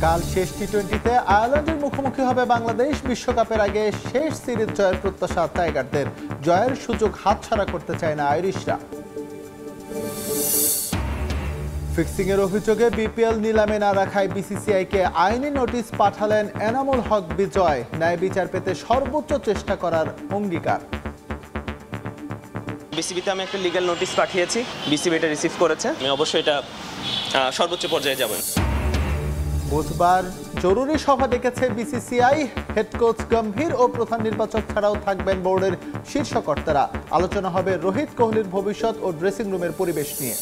কাল শেষ টি-20তে আয়ারল্যান্ডের মুখোমুখি হবে বাংলাদেশ। বিশ্বকাপের আগে শেষ সিরিজ জয়ের প্রত্যাশা টাইগারদের। জয়ের সুযোগ হাতছাড়া করতে চায় না আইরিশরা। ফিক্সিংয়ের অভিযোগে বিপিএল নিলামে না রাখায় বিসিসিআইকে আইনি নোটিশ পাঠালেন এনামুল হক বিজয়। ন্যায় বিচার পেতে সর্বোচ্চ চেষ্টা করার অঙ্গীকার। বিসিবিতে আমি একটা লিগ্যাল নোটিশ পাঠিয়েছি, বিসিবি এটা রিসিভ করেছে। আমি অবশ্যই এটা সর্বোচ্চ পর্যায়ে যাব। বুধবার জরুরি সভা ডেকেছে বিসিসিআই। হেড কোচ গম্ভীর ও প্রধান নির্বাচক ছাড়াও থাকবেন বোর্ডের শীর্ষ কর্তারা। আলোচনা হবে রোহিত কোহলির ভবিষ্যৎ ও ড্রেসিং রুমের পরিবেশ নিয়ে।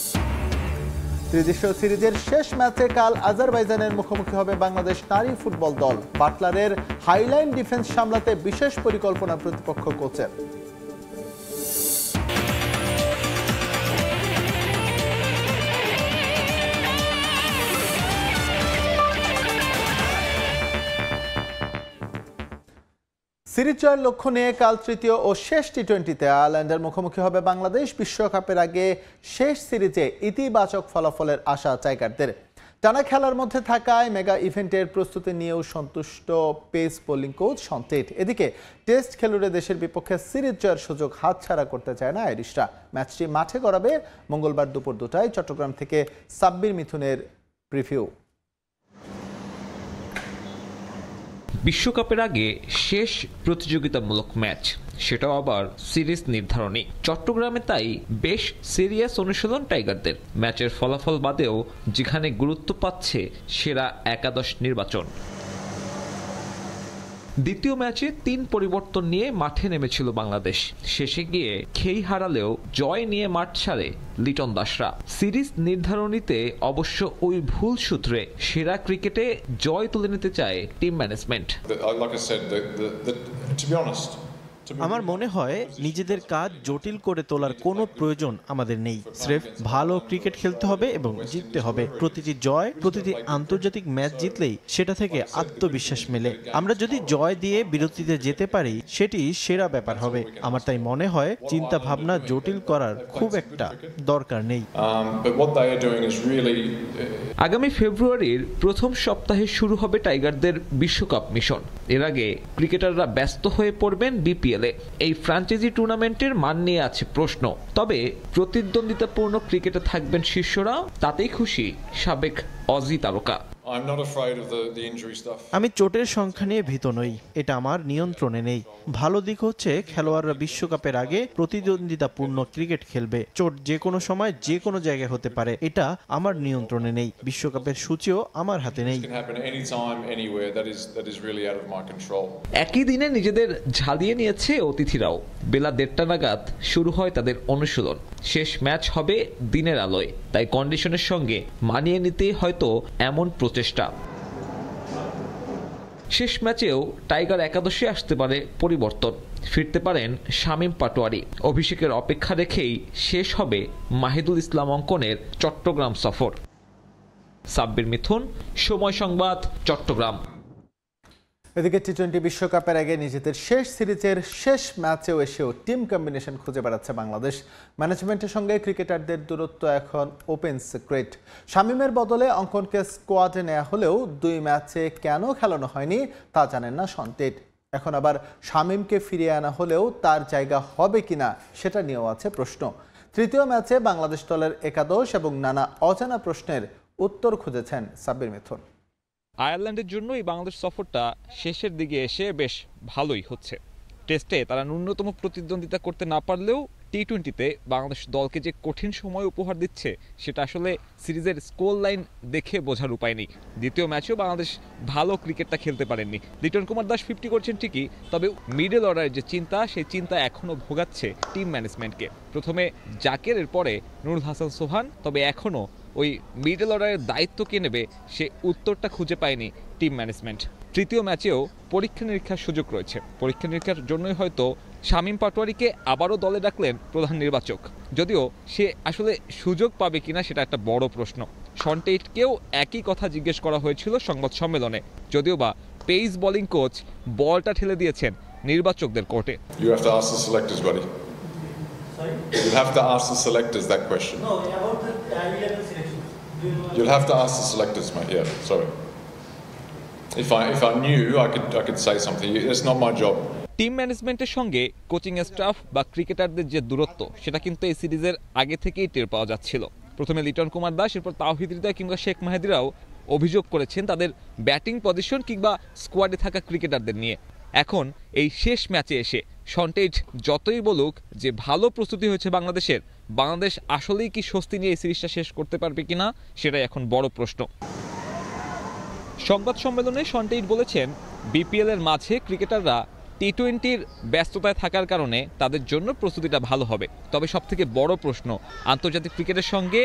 ত্রিদেশীয় সিরিজের শেষ ম্যাচে কাল আজারবাইজানের মুখোমুখি হবে বাংলাদেশ নারী ফুটবল দল। বাটলারের হাইলাইন ডিফেন্স সামলাতে বিশেষ পরিকল্পনা প্রতিপক্ষ কোচের। সিরিজ জয়ের লক্ষ্য নিয়ে কাল তৃতীয় ও শেষ টি-20তে আয়ারল্যান্ডের মুখোমুখি হবে বাংলাদেশ। বিশ্বকাপের আগে শেষ সিরিজে ইতিবাচক ফলাফলের আশা টাইগারদের। টানা খেলার মধ্যে থাকায় মেগা ইভেন্টের প্রস্তুতি নিয়েও সন্তুষ্ট পেস বোলিং কোচ সন্টেট। এদিকে টেস্ট খেলুড়ে দেশের বিপক্ষে সিরিজ জয়ের সুযোগ হাতছাড়া করতে চায় না আইরিশরা। ম্যাচটি মাঠে গড়াবে মঙ্গলবার দুপুর 2টায়। চট্টগ্রাম থেকে সাব্বির মিথুনের প্রিভিউ। বিশ্বকাপের আগে শেষ প্রতিযোগিতামূলক ম্যাচ, সেটাও আবার সিরিজ নির্ধারণী। চট্টগ্রামে তাই বেশ সিরিয়াস অনুশীলন টাইগারদের। ম্যাচের ফলাফল বাদেও যেখানে গুরুত্ব পাচ্ছে সেরা একাদশ নির্বাচন। দ্বিতীয় ম্যাচে 3 পরিবর্তন নিয়ে মাঠে নেমেছিল বাংলাদেশ। শেষে গিয়ে খেই হারালেও জয় নিয়ে মাঠ ছাড়ে লিটন দাসরা। সিরিজ নির্ধারণীতে অবশ্য ওই ভুল সূত্রে সেরা ক্রিকেটে জয় তুলে নিতে চায় টিম ম্যানেজমেন্ট। আমার মনে হয় নিজেদের কাজ জটিল করে তোলার কোনো প্রয়োজন আমাদের নেই। স্রেফ ভালো ক্রিকেট খেলতে হবে এবং জিততে হবে। প্রতিটি জয়, প্রতিটি আন্তর্জাতিক ম্যাচ জিতলেই সেটা থেকে আত্মবিশ্বাস মেলে। আমরা যদি জয় দিয়ে বিরতিতে যেতে পারি সেটি সেরা ব্যাপার হবে। আমার তাই মনে হয় চিন্তা ভাবনা জটিল করার খুব একটা দরকার নেই। আগামী ফেব্রুয়ারির প্রথম সপ্তাহে শুরু হবে টাইগারদের বিশ্বকাপ মিশন। এর আগে ক্রিকেটাররা ব্যস্ত হয়ে পড়বেন বিপিএল। এই ফ্র্যাঞ্চাইজি টুর্নামেন্টের মান নিয়ে আছে প্রশ্ন। তবে প্রতিদ্বন্দ্বিতাপূর্ণ ক্রিকেটে থাকবেন শীর্ষরা, তাতেই খুশি সাবেক অজি তারকা। আমি চোটের সংখ্যা নিয়ে ভীত নই, এটা আমার নিয়ন্ত্রণে নেই। ভালো দিক হচ্ছে খেলোয়াড়রা বিশ্বকাপের আগে প্রতিদ্বন্দ্বিতাপূর্ণ ক্রিকেট খেলবে। চোট যে কোনো সময় যে কোনো জায়গায় হতে পারে, এটা আমার নিয়ন্ত্রণে নেই। বিশ্বকাপের সূচিও আমার হাতে নেই। একই দিনে নিজেদের ঝালিয়ে নিয়েছে অতিথিরাও। বেলা 1:30 নাগাদ শুরু হয় তাদের অনুশীলন। শেষ ম্যাচ হবে দিনের আলোয়, তাই কন্ডিশনের সঙ্গে মানিয়ে নিতে হয়তো এমন প্রচেষ্টা। শেষ ম্যাচেও টাইগার একাদশে আসতে পারে পরিবর্তন। ফিরতে পারেন শামীম পাটোয়ারি। অভিষেকের অপেক্ষা রেখেই শেষ হবে মাহিদুল ইসলাম অঙ্কনের চট্টগ্রাম সফর। সাব্বির মিথুন, সময় সংবাদ, চট্টগ্রাম। এদিকে টি-20 বিশ্বকাপের আগে নিজেদের শেষ সিরিজের শেষ ম্যাচেও এসেও টিম কম্বিনেশন খুঁজে বেড়াচ্ছে বাংলাদেশ। ম্যানেজমেন্টের সঙ্গে ক্রিকেটারদের দূরত্ব এখন ওপেন সিক্রেট। শামীমের বদলে অঙ্কনকে স্কোয়াডে নেওয়া হলেও 2 ম্যাচে কেন খেলানো হয়নি তা জানেন না সন্টেট। এখন আবার শামীমকে ফিরিয়ে আনা হলেও তার জায়গা হবে কিনা সেটা নিয়েও আছে প্রশ্ন। তৃতীয় ম্যাচে বাংলাদেশ দলের একাদশ এবং নানা অজানা প্রশ্নের উত্তর খুঁজেছেন সাব্বির মিথুন। আয়ারল্যান্ডের জন্য এই বাংলাদেশ সফরটা শেষের দিকে এসে বেশ ভালোই হচ্ছে। টেস্টে তারা ন্যূনতম প্রতিদ্বন্দ্বিতা করতে না পারলেও টি-20তে বাংলাদেশ দলকে যে কঠিন সময় উপহার দিচ্ছে সেটা আসলে সিরিজের স্কোর লাইন দেখে বোঝার উপায় নেই। দ্বিতীয় ম্যাচেও বাংলাদেশ ভালো ক্রিকেটটা খেলতে পারেননি। লিটন কুমার দাস 50 করছেন ঠিকই, তবে মিডল অর্ডারের যে চিন্তা, সেই চিন্তা এখনও ভোগাচ্ছে টিম ম্যানেজমেন্টকে। প্রথমে জাকেরের পরে নুরুল হাসান সোহান, তবে এখনও ওই মিডল অর্ডারের দায়িত্ব কে নেবে সে উত্তরটা খুঁজে পায়নি টিম ম্যানেজমেন্ট। তৃতীয় ম্যাচেও পরীক্ষা নিরীক্ষার সুযোগ রয়েছে। পরীক্ষা নিরীক্ষার জন্যই হয়তো শামীম পাটোয়ারিকে আবারও দলে ডাকলেন প্রধান নির্বাচক। যদিও সে আসলে সুযোগ পাবে কিনা সেটা একটা বড় প্রশ্ন। সন্টেটকেও একই কথা জিজ্ঞেস করা হয়েছিল সংবাদ সম্মেলনে, যদিও বা পেস বোলিং কোচ বলটা ঠেলে দিয়েছেন নির্বাচকদের কোর্টে। You'll have to ask the selectors that question. No, about the 11 selection. You'll have to ask the selectors, mate. Yeah, sorry. If I knew, I could say something. It's not my job. Team ম্যানেজমেন্টের সঙ্গে coaching staff বা ক্রিকেটারদের যে দূরত্ব সেটা কিন্তু এই সিরিজের আগে থেকেই টের পাওয়া যাচ্ছিল। প্রথমে লিটন কুমার দাস, এরপর তাওহিদ হৃদয় কিংবা শেখ মাহেদিরাও অভিযোগ করেছেন তাদের ব্যাটিং পজিশন কিংবা স্কোয়াডে থাকা ক্রিকেটারদের নিয়ে। এখন এই শেষ ম্যাচে এসে শন টেইট যতই বলুক যে ভালো প্রস্তুতি হয়েছে বাংলাদেশের, বাংলাদেশ আসলেই কি স্বস্তি নিয়ে এই সিরিজটা শেষ করতে পারবে কিনা সেটাই এখন বড় প্রশ্ন। সংবাদ সম্মেলনে শন টেইট বলেছেন, বিপিএল এর মাঝে ক্রিকেটাররা টি-20-র ব্যস্ততায় থাকার কারণে তাদের জন্য প্রস্তুতিটা ভালো হবে। তবে সবথেকে বড় প্রশ্ন, আন্তর্জাতিক ক্রিকেটের সঙ্গে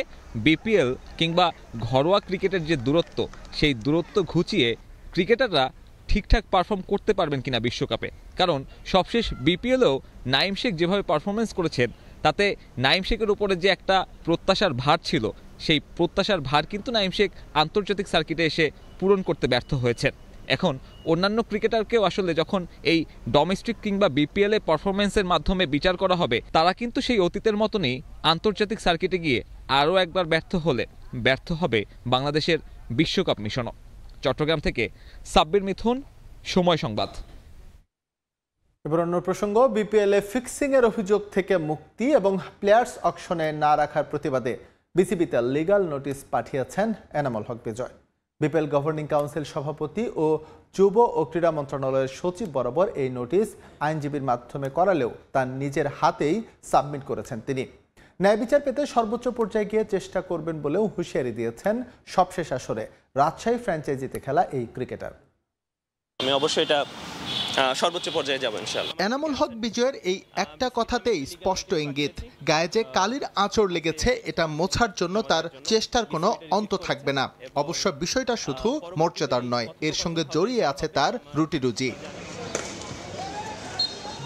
বিপিএল কিংবা ঘরোয়া ক্রিকেটের যে দূরত্ব, সেই দূরত্ব ঘুচিয়ে ক্রিকেটাররা ঠিকঠাক পারফর্ম করতে পারবেন কিনা বিশ্বকাপে। কারণ সবশেষ বিপিএলেও নাইম শেখ যেভাবে পারফরমেন্স করেছেন, তাতে নাইম শেখের উপরে যে একটা প্রত্যাশার ভার ছিল, সেই প্রত্যাশার ভার কিন্তু নাইম শেখ আন্তর্জাতিক সার্কিটে এসে পূরণ করতে ব্যর্থ হয়েছেন। এখন অন্যান্য ক্রিকেটারকেও আসলে যখন এই ডোমেস্টিক কিংবা বিপিএল এ পারফরমেন্সের মাধ্যমে বিচার করা হবে, তারা কিন্তু সেই অতীতের মতনই আন্তর্জাতিক সার্কিটে গিয়ে আরও একবার ব্যর্থ হলে ব্যর্থ হবে বাংলাদেশের বিশ্বকাপ মিশনও। চট্টগ্রাম থেকে সাব্বির মিথুন, সময় সংবাদ। এবার অন্য প্রসঙ্গ, বিপিএল এ ফিক্সিং এর অভিযোগ থেকে মুক্তি এবং প্লেয়ার্স অকশনে না রাখার প্রতিবাদে বিসিবিতে লিগ্যাল নোটিশ পাঠিয়েছেন এনামুল হক বিজয়। বিপিএল গভর্নিং কাউন্সিল সভাপতি ও যুব ও ক্রীড়া মন্ত্রণালয়ের সচিব বরাবর এই নোটিশ আইনজীবীর মাধ্যমে করালেও তার নিজের হাতেই সাবমিট করেছেন তিনি। ন্যায় বিচার পেতে সর্বোচ্চ পর্যায়ে গিয়ে চেষ্টা করবেন বলেও হুঁশিয়ারি দিয়েছেন সবশেষ আসরে রাজশাহী ফ্র্যাঞ্চাইজিতে খেলা এই ক্রিকেটার। আমি অবশ্যই এটা সর্বোচ্চ পর্যায়ে যাব ইনশাআল্লাহ। এনামুল হক বিজয়ের এই একটা কথাতেই স্পষ্ট ইঙ্গিত, গায়ে যে কালির আঁচড় লেগেছে এটা মোছার জন্য তার চেষ্টার কোনো অন্ত থাকবে না। অবশ্য বিষয়টা শুধু মর্যাদার নয়, এর সঙ্গে জড়িয়ে আছে তার রুটি রুজি।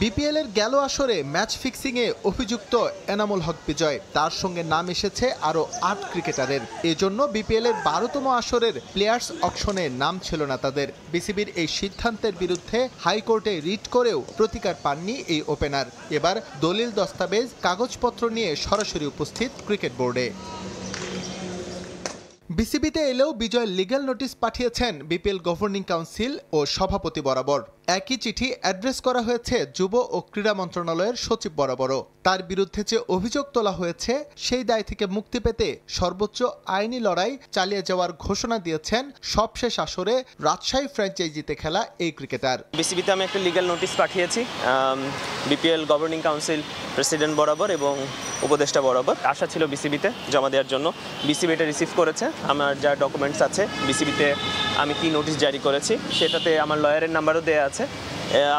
বিপিএল এর গেল আসরে ম্যাচ ফিক্সিং এ অভিযুক্ত এনামুল হক বিজয়, তার সঙ্গে নাম এসেছে আরো ৮ ক্রিকেটারের। এজন্য বিপিএল এর ১২তম আসরের প্লেয়ার্স অকশনে নাম ছিল না তাদের। বিসিবির এই সিদ্ধান্তের বিরুদ্ধে হাইকোর্টে রিট করেও প্রতিকার পাননি এই ওপেনার। এবার দলিল দস্তাবেজ কাগজপত্র নিয়ে সরাসরি উপস্থিত ক্রিকেট বোর্ডে। বিসিবিতে এলেও বিজয় লিগ্যাল নোটিশ পাঠিয়েছেন বিপিএল গভর্নিং কাউন্সিল ও সভাপতি বরাবর। একই চিঠি অ্যাড্রেস করা হয়েছে যুব ও ক্রীড়া মন্ত্রণালয়ের সচিব বরাবরও। তার বিরুদ্ধে যে অভিযোগ তোলা হয়েছে, সেই দায় থেকে মুক্তি পেতে সর্বোচ্চ আইনি লড়াই চালিয়ে যাওয়ার ঘোষণা দিয়েছেন সবশেষ আসরে রাজশাহী ফ্র্যাঞ্চাইজিতে খেলা এই ক্রিকেটার। বিসিবিতে আমি একটা লিগ্যাল নোটিশ পাঠিয়েছি বিপিএল গভর্নিং কাউন্সিল প্রেসিডেন্ট বরাবর এবং উপদেষ্টা বরাবর। আশা ছিল বিসিবিতে জমা দেওয়ার জন্য, বিসিবি এটা রিসিভ করেছে। আমার যা ডকুমেন্টস আছে বিসিবিতে আমি কি নোটিশ জারি করেছি সেটাতে আমার লয়ারের নাম্বারও দেওয়া আছে।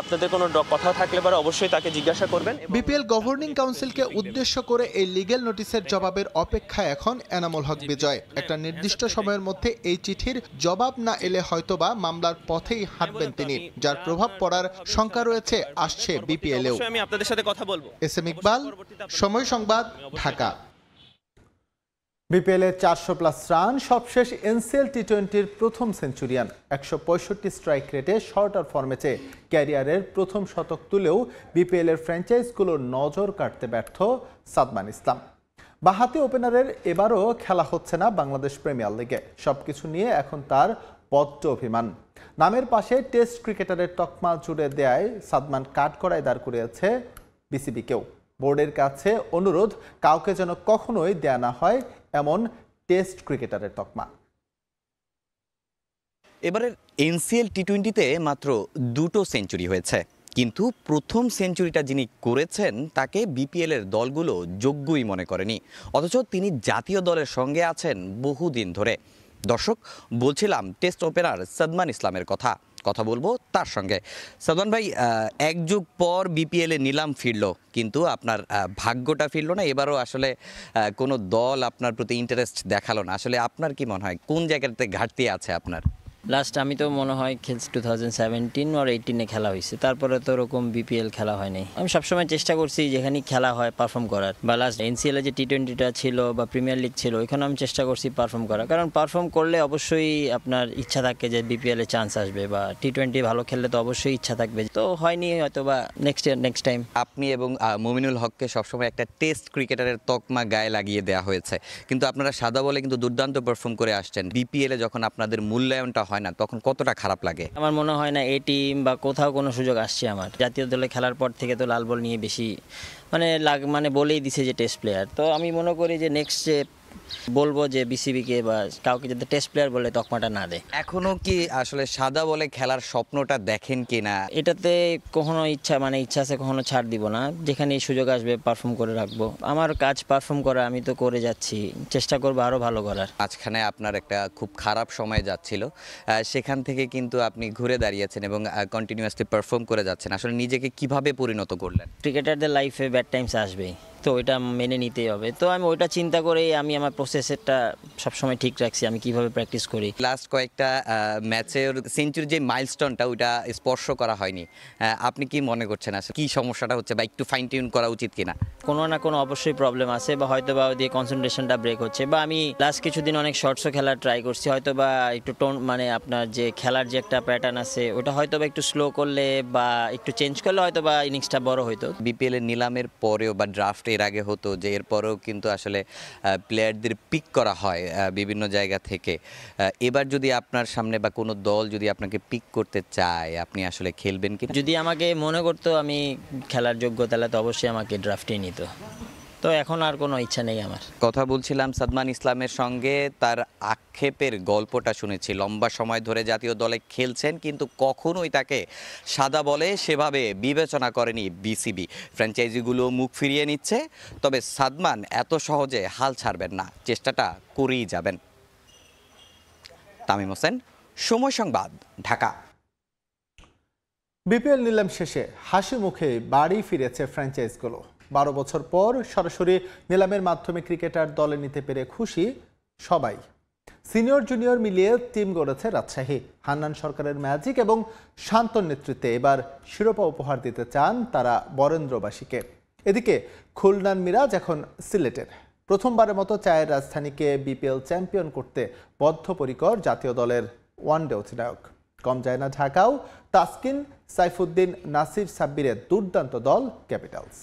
আপনাদের কোনো কথা থাকলে পরে অবশ্যই তাকে জিজ্ঞাসা করবেন। বিপিএল গভর্নিং কাউন্সিলকে উদ্দেশ্য করে এই লিগ্যাল নোটিশের জবাবের অপেক্ষায় এখন এনামুল হক বিজয়। একটা নির্দিষ্ট সময়ের মধ্যে এই চিঠির জবাব না এলে হয়তোবা মামলার পথেই হাঁটবেন তিনি, যার প্রভাব পড়ার শঙ্কা রয়েছে আসছে বিপিএলেও। আমি আপনাদের সাথে কথা বলবো। এস এম ইকবাল, সময় সংবাদ, ঢাকা। বিপিএল এ 400+ রান, সবশেষ এনসিএল টি-20-র প্রথম সেঞ্চুরিয়ান। 165 স্ট্রাইক রেটে শর্টার ফরম্যাটে ক্যারিয়ারের প্রথম শতক তুলেও বিপিএল এর ফ্র্যাঞ্চাইজগুলোর নজর কাটতে ব্যর্থ সাদমান ইসলাম। বাঁহাতি ওপেনারের এবারও খেলা হচ্ছে না বাংলাদেশ প্রিমিয়ার লিগে। সবকিছু নিয়ে এখন তার বড্ড অভিমান। নামের পাশে টেস্ট ক্রিকেটারের তকমা জুড়ে দেয় সাদমান কাঠগড়ায় দাঁড় করিয়েছে বিসিবিকেও। বোর্ডের কাছে অনুরোধ, কাউকে যেন কখনোই দেয়া না হয় এমন টেস্ট ক্রিকেটারের তকমা। এবারের এনসিএল টি-20-তে মাত্র 2টো সেঞ্চুরি হয়েছে, কিন্তু প্রথম সেঞ্চুরিটা যিনি করেছেন তাকে বিপিএল এর দলগুলো যোগ্যই মনে করেনি, অথচ তিনি জাতীয় দলের সঙ্গে আছেন বহুদিন ধরে। দর্শক, বলছিলাম টেস্ট ওপেনার সাদমান ইসলামের কথা বলবো তার সঙ্গে। সাদমান ভাই, এক যুগ পর বিপিএল এ নিলাম ফিরলো, কিন্তু আপনার ভাগ্যটা ফিরলো না। এবারও আসলে কোনো দল আপনার প্রতি ইন্টারেস্ট দেখালো না। আসলে আপনার কি মনে হয় কোন জায়গাতে ঘাটতি আছে আপনার? লাস্ট আমি তো মনে হয় খেলছি 2017 আর 18-এ খেলা হয়েছে, তারপরে তো ওরকম বিপিএল খেলা হয় নাই। আমি সবসময় চেষ্টা করছি যেখানে খেলা হয় পারফর্ম করার, বা লাস্ট এনসিএল যে টি-20টা ছিল বা প্রিমিয়ার লিগ ছিল, ওইখানে আমি চেষ্টা করছি পারফর্ম করার। কারণ পারফর্ম করলে অবশ্যই আপনার ইচ্ছা থাকে যে বিপিএল এ চান্স আসবে, বা টি-20 ভালো খেললে তো অবশ্যই ইচ্ছা থাকবে। তো হয়নি, হয়তো বা নেক্সট টাইম। আপনি এবং মুমিনুল হককে সবসময় একটা টেস্ট ক্রিকেটারের তকমা গায়ে লাগিয়ে দেওয়া হয়েছে, কিন্তু আপনারা সাদা বলে কিন্তু দুর্দান্ত পারফর্ম করে আসছেন। বিপিএল এ যখন আপনাদের মূল্যায়নটা হয় না তখন কতটা খারাপ লাগে? আমার মনে হয় না এই টিম বা কোথাও কোনো সুযোগ আসছে আমার। জাতীয় দলে খেলার পর থেকে তো লাল বল নিয়ে বেশি মানে বলেই দিছে যে টেস্ট প্লেয়ার। তো আমি মনে করি যে নেক্সট যে বলবো যে বিসিবিকে বা কাউকে যদি টেস্ট প্লেয়ার বলে তকমাটা না দেয়। এখনো কি আসলে সাদা বলে খেলার স্বপ্নটা দেখেন কিনা? এটাতে কখনো ইচ্ছা আছে, কখনো ছাড় দিব না। যেখানে সুযোগ আসবে পারফর্ম করে রাখবো। আমার কাজ পারফর্ম করা, আমি তো করে যাচ্ছি, চেষ্টা করবো আরো ভালো করার। মাঝখানে আপনার একটা খুব খারাপ সময় যাচ্ছিল, সেখান থেকে কিন্তু আপনি ঘুরে দাঁড়িয়েছেন এবং কন্টিনিউয়াসলি পারফর্ম করে যাচ্ছেন। আসলে নিজেকে কিভাবে পরিণত করলেন? ক্রিকেটারদের লাইফে ব্যাড টাইমস আসবেই, তো ওইটা মেনে নিতেই হবে। তো আমি ওইটা চিন্তা করেই আমি আমার প্রসেসটা সবসময় ঠিক রাখছি, আমি কিভাবে প্র্যাকটিস করি। লাস্ট কয়েকটা ম্যাচের সেঞ্চুরি যে মাইলস্টোনটা ওইটা স্পর্শ করা হয়নি, আপনি কি মনে করছেন আসলে কি সমস্যাটা হচ্ছে বা একটু ফাইন টিউন করা উচিত কিনা? কোনো না কোনো অবশ্যই প্রবলেম আছে, বা হয়তো বা ওই দিয়ে কনসেন্ট্রেশনটা ব্রেক হচ্ছে, বা আমি লাস্ট কিছুদিন অনেক শর্টসও খেলার ট্রাই করছি, হয়তো বা একটু টোন আপনার যে খেলার যে একটা প্যাটার্ন আছে ওটা হয়তো বা একটু স্লো করলে বা একটু চেঞ্জ করলে হয়তো বা ইনিংসটা বড় হইতো। বিপিএল এর নিলামের পরেও বা ড্রাফট এর আগে হতো যে এরপরেও কিন্তু আসলে প্লেয়ারদের পিক করা হয় বিভিন্ন জায়গা থেকে। এবার যদি আপনার সামনে বা কোনো দল যদি আপনাকে পিক করতে চায়, আপনি আসলে খেলবেন কি? যদি আমাকে মনে করতো আমি খেলার যোগ্য, তাহলে তো অবশ্যই আমাকে ড্রাফটেই নিত। তো এখন আর কোনো ইচ্ছা নেই আমার। কথা বলছিলাম সাদমান ইসলামের সঙ্গে, তার আক্ষেপের গল্পটা শুনেছি। লম্বা সময় ধরে জাতীয় দলে খেলছেন, কিন্তু কখনোই তাকে সাদা বলে সেভাবে বিবেচনা করেনি বিসিবি। ফ্র্যাঞ্চাইজিগুলো মুখ ফিরিয়ে নিচ্ছে, তবে সাদমান এত সহজে হাল ছাড়বেন না, চেষ্টাটা করেই যাবেন। তামিম হোসেন, সময় সংবাদ, ঢাকা। বিপিএল নিলাম শেষে হাসি মুখে বাড়ি ফিরেছে ফ্র্যাঞ্চাইজগুলো। 12 বছর পর সরাসরি নিলামের মাধ্যমে ক্রিকেটার দলে নিতে পেরে খুশি সবাই। সিনিয়র জুনিয়র মিলিয়ে টিম গড়েছে রাজশাহী। হান্নান সরকারের ম্যাজিক এবং শান্তর নেতৃত্বে এবার শিরোপা উপহার দিতে চান তারা বরেন্দ্রবাসীকে। এদিকে খুলনার মিরাজ এখন সিলেটের। প্রথমবারের মতো চায়ের রাজধানীকে বিপিএল চ্যাম্পিয়ন করতে বদ্ধপরিকর জাতীয় দলের ওয়ানডে অধিনায়ক। কম যায় না ঢাকাও। তাসকিন, সাইফুদ্দিন, নাসির সাব্বিরের দুর্দান্ত দল ক্যাপিটালস।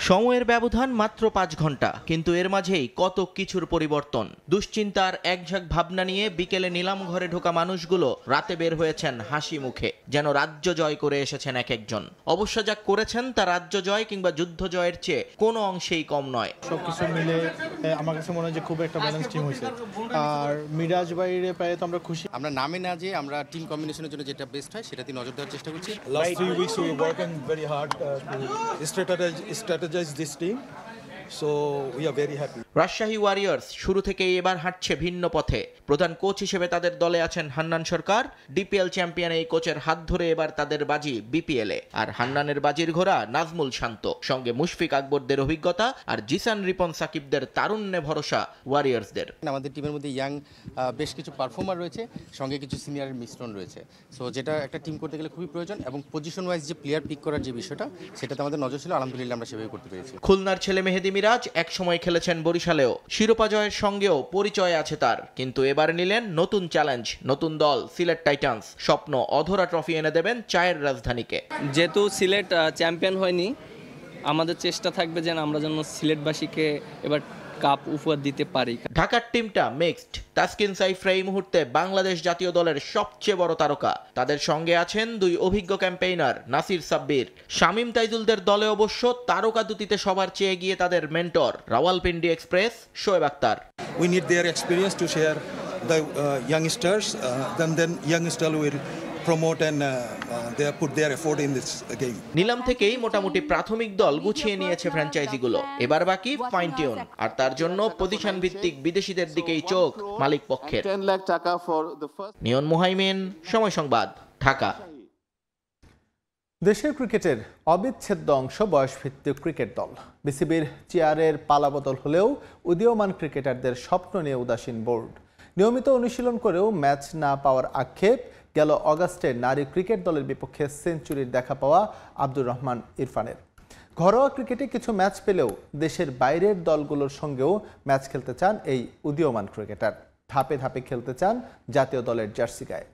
সময়ের ব্যবধান মাত্র 5 ঘন্টা, কিন্তু এর মাঝেই কত কিছুর পরিবর্তন। দুশ্চিন্তার একঝাঁক ভাবনা নিয়ে বিকেলে নিলাম ঘরে ঢোকা মানুষগুলো রাতে বের হয়েছেন হাসি মুখে, যেন রাজ্য জয় করে এসেছেন এক একজন। অবশ্য যা করেছেন তা রাজ্য জয় কিংবা যুদ্ধ জয়ের চেয়ে কোনো অংশেই কম নয়। সবকিছু মিলে আমার কাছে মনে হয় যে খুব একটা ব্যালেন্স টিম হয়েছে। আর মিরাজ বাইরে পায়ে তো আমরা খুশি। আমরা নামে না যে আমরা টিম কম্বিনেশনের জন্য যেটা বেস্ট হয় সেটাতে নজর দেওয়ার চেষ্টা করছি। Last 3 weeks we were working very hard to strategize this team, so we are very happy. Rajshahi Warriors শুরু থেকেই এবার হাঁটছে ভিন্ন পথে। প্রধান কোচ হিসেবে তাদের দলে আছেন হান্নান সরকার। ডিপিএল চ্যাম্পিয়ন এই কোচের হাত ধরে এবার তাদের বাজি বিপিএলে। আর হান্নানের বাজির ঘোড়া নাজমুল শান্ত, সঙ্গে মুশফিক আকবরদের অভিজ্ঞতা আর জিসান রিপন সাকিবদের তারুণ্যে ভরসা ওয়ারিয়র্সদের। আমাদের টিমের মধ্যে ইয়াং বেশ কিছু পারফর্মার রয়েছে, সঙ্গে কিছু সিনিয়রের মিশ্রণ রয়েছে। সো যেটা একটা টিম করতে গেলে খুবই প্রয়োজন, এবং পজিশন ওয়াইজ যে প্লেয়ার পিক করার যে বিষয়টা সেটাতে আমাদের নজর ছিল। আলহামদুলিল্লাহ আমরা সেভাবে করতে পেরেছি। খুলনার ছেলে মেহেদি মিরাজ এক সময় খেলেছেন বরিশালেও। শিরোপা জয়ের সঙ্গেও পরিচয় আছে তার, কিন্তু এবার নিলেন নতুন চ্যালেঞ্জ, নতুন দল সিলেট টাইটান্স। স্বপ্ন অধরা ট্রফি এনে দেবেন চায়ের রাজধানীকে। যেহেতু সিলেট চ্যাম্পিয়ন হয়নি, আমাদের চেষ্টা থাকবে যেন আমরা যেন সিলেটবাসীকে এবার কাপ উপহার দিতে পারি। ঢাকার টিমটা মিক্সড। তাসকিন সাইফরা এই মুহূর্তে বাংলাদেশ জাতীয় দলের সবচেয়ে বড় তারকা। তাদের সঙ্গে আছেন 2 অভিজ্ঞ ক্যাম্পেইনার নাসির সাব্বির। শামীম তাইজুলদের দলে অবশ্য তারকা দুটিতে সবার চেয়ে এগিয়ে তাদের mentor Rawalpindi express Shoaib Akhtar. We need their experience to share the youngsters, then youngsters will promote and they put their effort in this game. নিলাম থেকেই মোটামুটি প্রাথমিক দল গুছিয়ে নিয়েছে ফ্র্যাঞ্চাইজিগুলো। এবার বাকি ফাইন টিউন, আর তার জন্য পজিশন ভিত্তিক বিদেশিদের দিকেই চোখ মালিক পক্ষের। নিয়ন মুহাইমিন, সময় সংবাদ, ঢাকা। দেশের ক্রিকেটের অবিচ্ছেদ্য অংশ বয়সভিত্তিক ক্রিকেট দল। বিসিবির চেয়ারের পালাবদল হলেও উদীয়মান ক্রিকেটারদের স্বপ্ন নিয়ে উদাসীন বোর্ড। নিয়মিত অনুশীলন করেও ম্যাচ না পাওয়ার আক্ষেপ। গেল অগাস্টে নারী ক্রিকেট দলের বিপক্ষে সেঞ্চুরির দেখা পাওয়া আব্দুর রহমান ইরফানের। ঘরোয়া ক্রিকেটে কিছু ম্যাচ পেলেও দেশের বাইরের দলগুলোর সঙ্গেও ম্যাচ খেলতে চান এই উদীয়মান ক্রিকেটার। ধাপে ধাপে খেলতে চান জাতীয় দলের জার্সি গায়ে।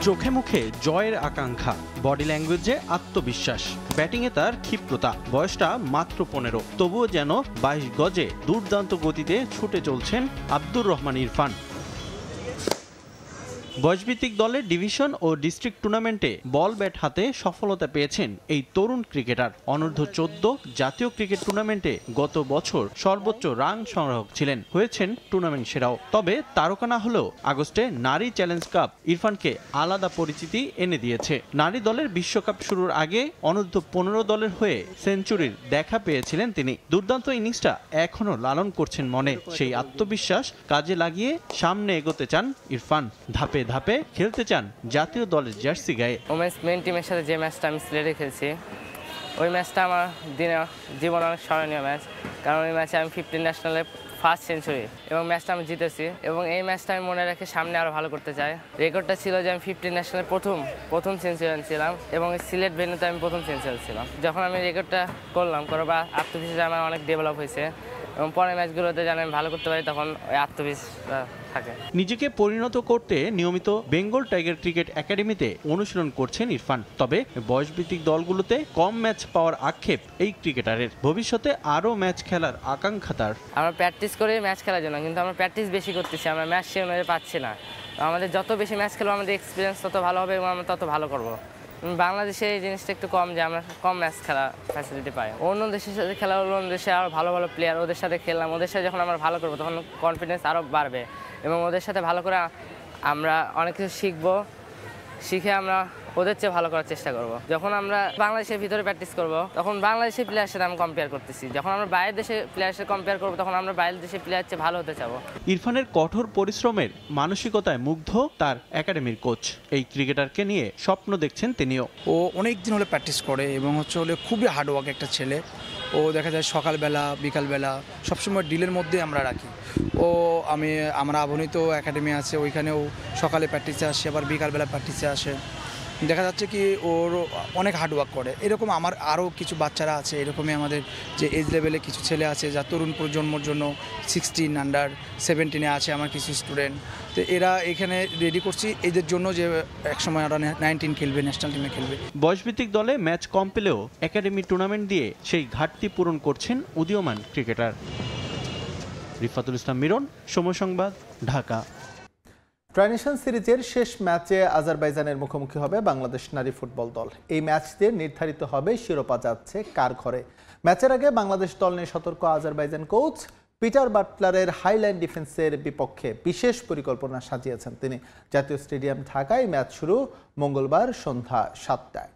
চোখে মুখে জয়ের আকাঙ্ক্ষা, বডি ল্যাঙ্গুয়েজে আত্মবিশ্বাস, ব্যাটিংয়ে তার ক্ষিপ্রতা। বয়সটা মাত্র 15, তবুও যেন 22 গজে দুর্দান্ত গতিতে ছুটে চলছেন আব্দুর রহমান ইরফান। বয়সভিত্তিক দলের ডিভিশন ও ডিস্ট্রিক্ট টুর্নামেন্টে বল ব্যাট হাতে সফলতা পেয়েছেন এই তরুণ ক্রিকেটার। অনূর্ধ্ব 14 জাতীয় ক্রিকেট টুর্নামেন্টে গত বছর সর্বোচ্চ রান সংগ্রাহক ছিলেন, হয়েছেন টুর্নামেন্ট সেরাও। তবে তারকা না হলেও আগস্টে নারী চ্যালেঞ্জ কাপ ইরফানকে আলাদা পরিচিতি এনে দিয়েছে। নারী দলের বিশ্বকাপ শুরুর আগে অনূর্ধ্ব 15 দলের হয়ে সেঞ্চুরির দেখা পেয়েছিলেন তিনি। দুর্দান্ত ইনিংসটা এখনও লালন করছেন মনে। সেই আত্মবিশ্বাস কাজে লাগিয়ে সামনে এগোতে চান ইরফান। ধাপে ধাপে খেলতে চান জাতীয় দলের জার্সি গায়ে। ওমেন্স মেন টিমের সাথে যে ম্যাচটা আমি সিলেটে খেলছি, ওই ম্যাচটা আমার জীবনে অনেক স্মরণীয় ম্যাচ, কারণ ওই ম্যাচে আমি 15 ন্যাশনালে ফার্স্ট সেঞ্চুরি এবং ম্যাচটা আমি জিতেছি। এবং এই ম্যাচটা আমি মনে রেখে সামনে আরও ভালো করতে চাই। রেকর্ডটা ছিল যে আমি 15 ন্যাশনালে প্রথম সেঞ্চুরিয়ান ছিলাম এবং সিলেট ভেন্যুতে আমি প্রথম সেঞ্চুরিয়ান ছিলাম। যখন আমি রেকর্ডটা করার বা আত্মবিশ্বাস আমার অনেক ডেভেলপ হয়েছে এবং পরের ম্যাচগুলোতে যেন আমি ভালো করতে পারি, তখন ওই আত্মবিশ্বাসটা থাকে। নিজেকে পরিণত করতে নিয়মিত বেঙ্গল টাইগার ক্রিকেট একাডেমিতে অনুশীলন করছেন ইরফান। তবে বয়সভিত্তিক দলগুলোতে কম ম্যাচ পাওয়ার আক্ষেপ এই ক্রিকেটারের। ভবিষ্যতে আরও ম্যাচ খেলার আকাঙ্ক্ষা তার। আমরা প্র্যাকটিস করি ম্যাচ খেলার জন্য, কিন্তু আমরা প্র্যাকটিস বেশি করতেছি, আমরা ম্যাচ সে অনুযায়ী পাচ্ছি না। আমাদের যত বেশি ম্যাচ খেলবো আমাদের এক্সপিরিয়েন্স তত ভালো হবে এবং আমরা তত ভালো করবো। বাংলাদেশে এই জিনিসটা একটু কম যে আমরা কম ম্যাচ খেলা ফ্যাসিলিটি পাই। অন্য দেশের সাথে খেলা হলো, অন্য দেশে আরও ভালো ভালো প্লেয়ার, ওদের সাথে খেললাম, ওদের সাথে যখন আমরা ভালো করবো তখন কনফিডেন্স আরও বাড়বে এবং ওদের সাথে ভালো করে আমরা অনেক কিছু শিখে আমরা ওদের চেয়ে ভালো করার চেষ্টা করব। যখন আমরা বাংলাদেশের ভিতরে প্র্যাকটিস করব তখন বাংলাদেশের প্লেয়ারের সাথে আমি কম্পেয়ার করতেছি, যখন আমরা বাইরের দেশের প্লেয়ারের সাথে কম্পেয়ার করবো তখন আমরা বাইরের দেশের প্লেয়ারের চেয়ে ভালো হতে চাবো। ইরফানের কঠোর পরিশ্রমের মানসিকতায় মুগ্ধ তার একাডেমির কোচ। এই ক্রিকেটারকে নিয়ে স্বপ্ন দেখছেন তিনিও। ও অনেক দিন হলে প্র্যাকটিস করে এবং হলে খুবই হার্ডওয়ার্ক একটা ছেলে। ও দেখা যায় সকালবেলা বিকালবেলা সবসময় ডিলের মধ্যে আমরা রাখি। আমরা আবনিত একাডেমি আছে, ওইখানেও সকালে প্র্যাকটিসে আসে, আবার বিকালবেলা প্র্যাকটিসে আসে। দেখা যাচ্ছে কি ওর অনেক হার্ডওয়ার্ক করে। এরকম আমার আরও কিছু বাচ্চারা আছে, এরকমই আমাদের যে এজ লেভেলে কিছু ছেলে আছে যা তরুণ প্রজন্মর জন্য 16 আন্ডার 17 আছে আমার কিছু স্টুডেন্ট। তো এরা এখানে রেডি করছি এদের জন্য যে একসময় ওরা 19 খেলবে, ন্যাশনাল টিমে খেলবে। বয়সভিত্তিক দলে ম্যাচ কম পেলেও একাডেমি টুর্নামেন্ট দিয়ে সেই ঘাটতি পূরণ করছেন উদীয়মান ক্রিকেটার। রিফাতুল ইসলাম মিরন, সময় সংবাদ, ঢাকা। ট্রাইনেশন সিরিজের শেষ ম্যাচে আজারবাইজানের মুখোমুখি হবে বাংলাদেশ নারী ফুটবল দল। এই ম্যাচ দিয়ে নির্ধারিত হবে শিরোপা যাচ্ছে কার ঘরে। ম্যাচের আগে বাংলাদেশ দল নিয়ে সতর্ক আজারবাইজান কোচ পিটার বাটলারের হাইলাইন ডিফেন্সের বিপক্ষে বিশেষ পরিকল্পনা সাজিয়েছেন তিনি। জাতীয় স্টেডিয়াম ঢাকায় ম্যাচ শুরু মঙ্গলবার সন্ধ্যা 7টায়।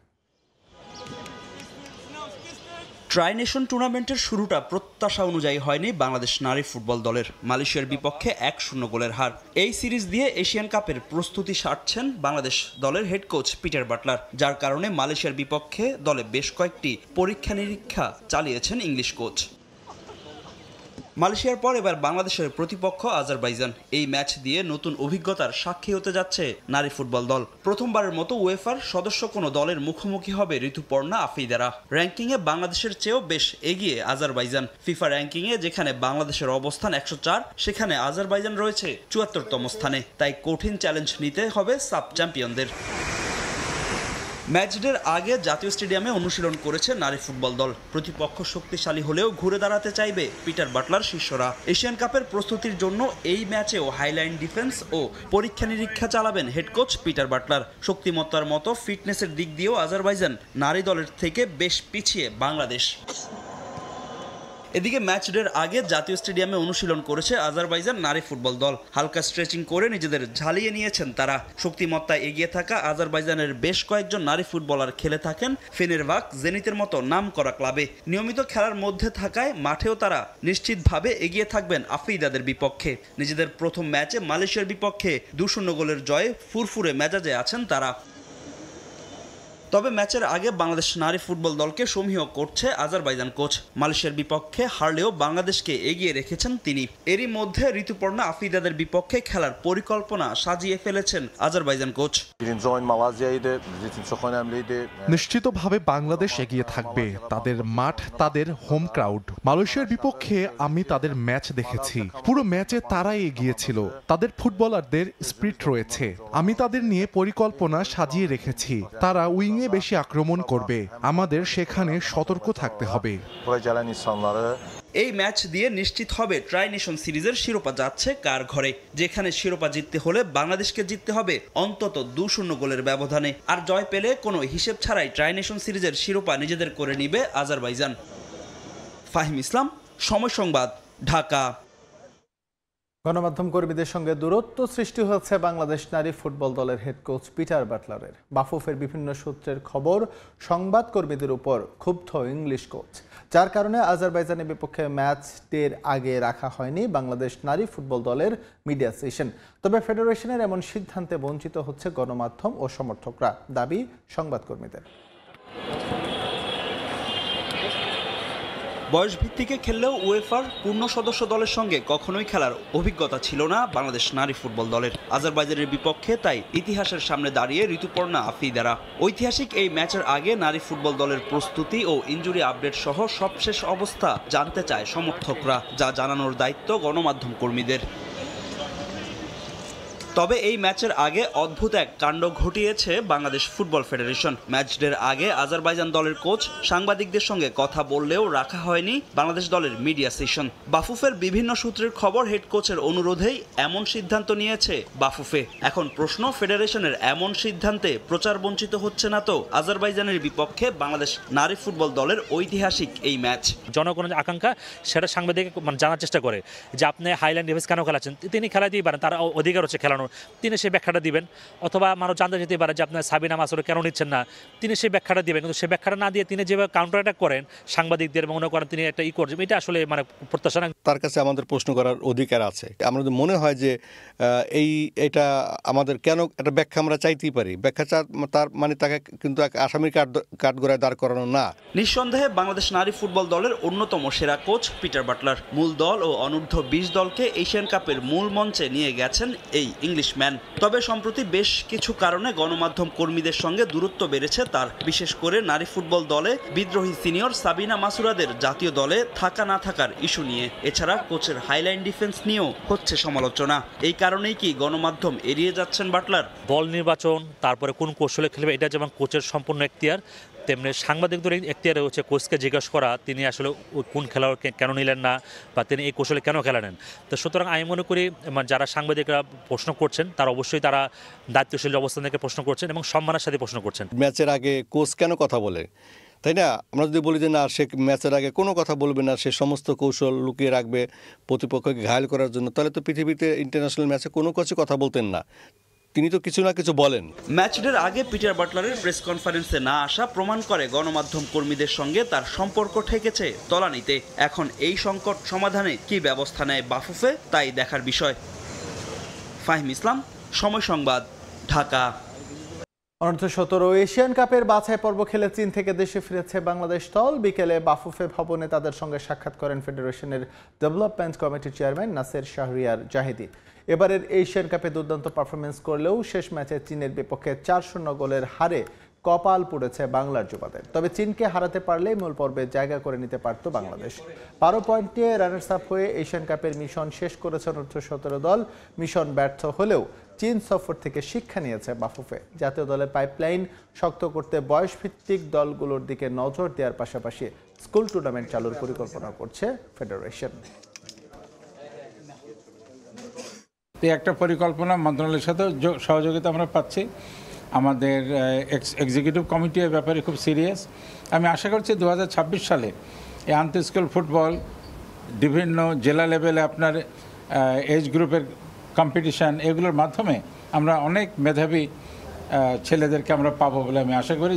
ট্রাইনেশন টুর্নামেন্টের শুরুটা প্রত্যাশা অনুযায়ী হয়নি বাংলাদেশ নারী ফুটবল দলের। মালয়েশিয়ার বিপক্ষে 1-0 গোলের হার। এই সিরিজ দিয়ে এশিয়ান কাপের প্রস্তুতি সারছেন বাংলাদেশ দলের হেড কোচ পিটার বাটলার, যার কারণে মালয়েশিয়ার বিপক্ষে দলে বেশ কয়েকটি পরীক্ষা নিরীক্ষা চালিয়েছেন ইংলিশ কোচ। মালয়েশিয়ার পর এবার বাংলাদেশের প্রতিপক্ষ আজারবাইজান। এই ম্যাচ দিয়ে নতুন অভিজ্ঞতার সাক্ষী হতে যাচ্ছে নারী ফুটবল দল। প্রথমবারের মতো উয়েফার সদস্য কোনো দলের মুখোমুখি হবে ঋতুপর্ণা আফ্রিদারা। র্যাঙ্কিংয়ে বাংলাদেশের চেয়েও বেশ এগিয়ে আজারবাইজান। ফিফা র্যাঙ্কিংয়ে যেখানে বাংলাদেশের অবস্থান 104, সেখানে আজারবাইজান রয়েছে 74তম স্থানে। তাই কঠিন চ্যালেঞ্জ নিতে হবে সাব চ্যাম্পিয়নদের। ম্যাচডের আগে জাতীয় স্টেডিয়ামে অনুশীলন করেছে নারী ফুটবল দল। প্রতিপক্ষ শক্তিশালী হলেও ঘুরে দাঁড়াতে চাইবে পিটার বাটলার শিষ্যরা। এশিয়ান কাপের প্রস্তুতির জন্য এই ম্যাচেও হাইলাইন ডিফেন্স ও পরীক্ষা নিরীক্ষা চালাবেন হেড কোচ পিটার বাটলার। শক্তিমত্তার মতো ফিটনেসের দিক দিয়েও আজারবাইজান নারী দলের থেকে বেশ পিছিয়ে বাংলাদেশ। এদিকে ম্যাচডের আগে জাতীয় স্টেডিয়ামে অনুশীলন করেছে আজারবাইজান নারী ফুটবল দল। হালকা স্ট্রেচিং করে নিজেদের ঝালিয়ে নিয়েছেন তারা। শক্তিমত্তায় এগিয়ে থাকা আজারবাইজানের বেশ কয়েকজন নারী ফুটবলার খেলে থাকেন ফেনেরবাখ, জেনিতের মতো নামকরা ক্লাবে। নিয়মিত খেলার মধ্যে থাকায় মাঠেও তারা নিশ্চিতভাবে এগিয়ে থাকবেন আফ্রিদাদের বিপক্ষে। নিজেদের প্রথম ম্যাচে মালয়েশিয়ার বিপক্ষে 2-0 গোলের জয়ে ফুরফুরে মেজাজে আছেন তারা। তবে ম্যাচের আগে বাংলাদেশ নারী ফুটবল দলকে সমীহ করছে আজারবাইজান কোচ। মালয়েশিয়ার বিপক্ষে হারলেও বাংলাদেশকে এগিয়ে রেখেছেন তিনি। এরই মধ্যে ঋতুপর্ণা আফিদাদের বিপক্ষে খেলার পরিকল্পনা সাজিয়ে ফেলেছেন আজারবাইজান কোচ। নিশ্চিতভাবে বাংলাদেশ এগিয়ে থাকবে। তাদের মাঠ, তাদের হোম ক্রাউড। মালয়েশিয়ার বিপক্ষে আমি তাদের ম্যাচ দেখেছি, পুরো ম্যাচে তারাই এগিয়েছিল। তাদের ফুটবলারদের স্পিরিট রয়েছে, আমি তাদের নিয়ে পরিকল্পনা সাজিয়ে রেখেছি। তারা উইংয়ে বেশি আক্রমণ করবে, আমাদের সেখানে সতর্ক থাকতে হবে। এই ম্যাচ দিয়ে নিশ্চিত হবে ট্রাই নেশন সিরিজের শিরোপা যাচ্ছে কার ঘরে। যেখানে শিরোপা জিততে হলে বাংলাদেশকে জিততে হবে অন্তত 2-0 গোলের ব্যবধানে। আর জয় পেলে কোনো হিসেব ছাড়াই ট্রাই নেশন সিরিজের শিরোপা নিজেদের করে নিবে আজারবাইজান। ফাহিম ইসলাম, সময় সংবাদ, ঢাকা। গণমাধ্যম কর্মীদের সঙ্গে দূরত্ব সৃষ্টি হয়েছে বাংলাদেশ নারী ফুটবল দলের হেড কোচ পিটার বাটলারের। বাফুফের বিভিন্ন সূত্রের খবর, সংবাদ কর্মীদের উপর ক্ষুব্ধ ইংলিশ কোচ, যার কারণে আজারবাইজানের বিপক্ষে ম্যাচ ডের আগে রাখা হয়নি বাংলাদেশ নারী ফুটবল দলের মিডিয়া সেশন। তবে ফেডারেশনের এমন সিদ্ধান্তে বঞ্চিত হচ্ছে গণমাধ্যম ও সমর্থকরা, দাবি সংবাদকর্মীদের। বয়স ভিত্তিকে খেললেও উয়েফার পূর্ণ সদস্য দলের সঙ্গে কখনোই খেলার অভিজ্ঞতা ছিল না বাংলাদেশ নারী ফুটবল দলের। আজারবাইজানের বিপক্ষে তাই ইতিহাসের সামনে দাঁড়িয়ে ঋতুপর্ণা আফিদারা। ঐতিহাসিক এই ম্যাচের আগে নারী ফুটবল দলের প্রস্তুতি ও ইনজুরি আপডেট সহ সবশেষ অবস্থা জানতে চায় সমর্থকরা, যা জানানোর দায়িত্ব গণমাধ্যম কর্মীদের। তবে এই ম্যাচের আগে অদ্ভুত এক কাণ্ড ঘটিয়েছে বাংলাদেশ ফুটবল ফেডারেশন। ম্যাচ ডের আগে আজারবাইজান দলের কোচ সাংবাদিকদের সঙ্গে কথা বললেও রাখা হয়নি বাংলাদেশ দলের মিডিয়া সেশন। বাফুফের বিভিন্ন সূত্রের খবর, হেড কোচের অনুরোধেই এমন সিদ্ধান্ত নিয়েছে বাফুফে। এখন প্রশ্ন, ফেডারেশনের এমন সিদ্ধান্তে প্রচার বঞ্চিত হচ্ছে না তো আজারবাইজানের বিপক্ষে বাংলাদেশ নারী ফুটবল দলের ঐতিহাসিক এই ম্যাচ? জনগণের আকাঙ্ক্ষা সেটা সাংবাদিক জানার চেষ্টা করে যে আপনি হাইল্যান্ড ডিফেন্স কেন খেলাচ্ছেন, তিনি খেলা দিয়ে পারেন, তার অধিকার হচ্ছে খেলানো, তিনি সেই ব্যাখ্যাটা দিবেন। অথবা মানুষ জানতে যেতে পারে যে আপনার সাবিনা মাসুর কেন নিচ্ছেন না, তিনি সেই ব্যাখ্যাটা দিবেন। কিন্তু সেই ব্যাখ্যাটা না দিয়ে তিনি যেভাবে কাউন্টার অ্যাটাক করেন সাংবাদিকদের, মনে করেন তিনি একটা করছেন, এটা আসলে প্রত্যাশা না। তার কাছে আমাদের প্রশ্ন করার অধিকার আছে। আমাদের মনে হয় যে এটা আমাদের কেন একটা ব্যাখ্যা আমরা চাইতেই পারি। ব্যাখ্যা তার মানে তাকে কিন্তু এক আসামির কাঠগড়ায় দাঁড় করানো না। নিঃসন্দেহে বাংলাদেশ নারী ফুটবল দলের অন্যতম সেরা কোচ পিটার বাটলার। মূল দল ও অনূর্ধ্ব 20 দলকে এশিয়ান কাপের মূল মঞ্চে নিয়ে গেছেন এই ইংলিশম্যান। তবে সম্প্রতি বেশ কিছু কারণে গণমাধ্যম কর্মীদের সঙ্গে দূরত্ব বেড়েছে তার। বিশেষ করে নারী ফুটবল দলে বিদ্রোহী সিনিয়র সাবিনা মাসুরাদের জাতীয় দলে থাকা না থাকার ইস্যু নিয়ে। এছাড়া কোচের হাইলাইন ডিফেন্স নিয়েও হচ্ছে সমালোচনা। এই কারণেই কি গণমাধ্যম এড়িয়ে যাচ্ছেন বাটলার? দল নির্বাচন, তারপরে কোন কৌশলে খেলবে, এটা যেমন কোচের সম্পূর্ণ এখতিয়ার, তেমনি সাংবাদিকদের এখতিয়ারে হচ্ছে কোচকে জিজ্ঞাসা করা তিনি আসলে কোন খেলোয়াড়কে কেন নিলেন না বা তিনি এই কৌশলে কেন খেলা নেন। তো সুতরাং আমি মনে করি যারা সাংবাদিকরা প্রশ্ন করছেন তারা অবশ্যই তারা দায়িত্বশীল অবস্থান থেকে প্রশ্ন করছেন এবং সম্মানের সাথে প্রশ্ন করছেন। ম্যাচের আগে কোচ কেন কথা বলে, তাই না? আমরা যদি বলি যে না, সে ম্যাচের আগে কোনো কথা বলবে না, সে সমস্ত কৌশল লুকিয়ে রাখবে প্রতিপক্ষকে ঘায়েল করার জন্য, তাহলে তো পৃথিবীতে ইন্টারন্যাশনাল ম্যাচে কোনো কোচই কথা বলতেন না। তিনি তো কিছু না কিছু বলেন। ম্যাচডের আগে পিটার বাটলারের প্রেস কনফারেন্সে না আসা প্রমাণ করে গণমাধ্যম কর্মীদের সঙ্গে তার সম্পর্ক ঠেকেছে তলানিতে। এখন এই সংকট সমাধানে কি ব্যবস্থা নেয় বাফুফে, তাই দেখার বিষয়। ফাহিম ইসলাম, সময় সংবাদ, ঢাকা। অনূর্ধ্ব-17 এশিয়ান কাপের বাছাই পর্ব খেলে চীন থেকে দেশে ফিরেছে বাংলাদেশ দল। বিকেলে বাফুফে ভবনে তাদের সঙ্গে সাক্ষাৎ করেন ফেডারেশনের ডেভেলপমেন্ট কমিটির চেয়ারম্যান নাসের শাহরিয়ার জাহিদি। এবারের এশিয়ান কাপে দুর্দান্ত পারফরমেন্স করলেও শেষ ম্যাচে চীনের বিপক্ষে 4-0 গোলের হারে কপাল পুড়েছে বাংলার যুবাদের। তবে চীনকে হারাতে পারলেই মূল পর্বে জায়গা করে নিতে পারত বাংলাদেশ। 12 পয়েন্ট নিয়ে রানার্স আপ হয়ে এশিয়ান কাপের মিশন শেষ করেছে অনূর্ধ্ব-17 দল। মিশন ব্যর্থ হলেও চীন সফর থেকে শিক্ষা নিয়েছে বাফুফে। জাতীয় দলের পাইপলাইন শক্ত করতে বয়সভিত্তিক দলগুলোর দিকে নজর দেওয়ার পাশাপাশি স্কুল টুর্নামেন্ট চালুর পরিকল্পনা করছে ফেডারেশন। একটা পরিকল্পনা মন্ত্রণালয়ের সাথে সহযোগিতা আমরা পাচ্ছি। আমাদের এক্সিকিউটিভ কমিটি এর ব্যাপারে খুব সিরিয়াস। আমি আশা করছি 2026 সালে এই আন্তঃ স্কুল ফুটবল বিভিন্ন জেলা লেভেলে আপনার এজ গ্রুপের কম্পিটিশান, এগুলোর মাধ্যমে আমরা অনেক মেধাবী ছেলেদেরকে আমরা পাবো বলে আমি আশা করি।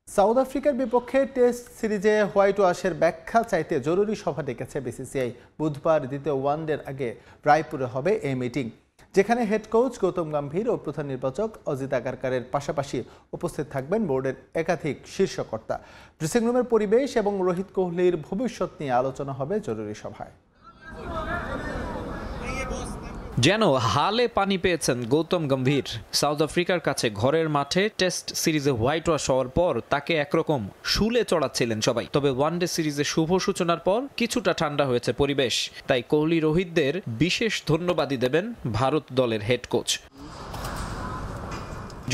সাউথ আফ্রিকার বিপক্ষে টেস্ট সিরিজে হোয়াইট ওয়াশের ব্যাখ্যা চাইতে জরুরি সভা ডেকেছে বিসিসিআই। বুধবার দ্বিতীয় ওয়ানডের আগে রায়পুরে হবে এই মিটিং। যেখানে হেড কোচ গৌতম গম্ভীর ও প্রধান নির্বাচক অজিত আগারকারের পাশাপাশি উপস্থিত থাকবেন বোর্ডের একাধিক শীর্ষকর্তা। ড্রেসিং রুমের পরিবেশ এবং রোহিত কোহলির ভবিষ্যৎ নিয়ে আলোচনা হবে জরুরি সভায়। যেন হালে পানি পেয়েছেন গৌতম গম্ভীর। সাউথ আফ্রিকার কাছে ঘরের মাঠে টেস্ট সিরিজে হোয়াইট ওয়াশ হওয়ার পর তাকে একরকম শুলে চড়াচ্ছিলেন সবাই। তবে ওয়ানডে সিরিজে শুভ সূচনার পর কিছুটা ঠান্ডা হয়েছে পরিবেশ। তাই কোহলি রোহিতদের বিশেষ ধন্যবাদই দেবেন ভারত দলের হেড কোচ।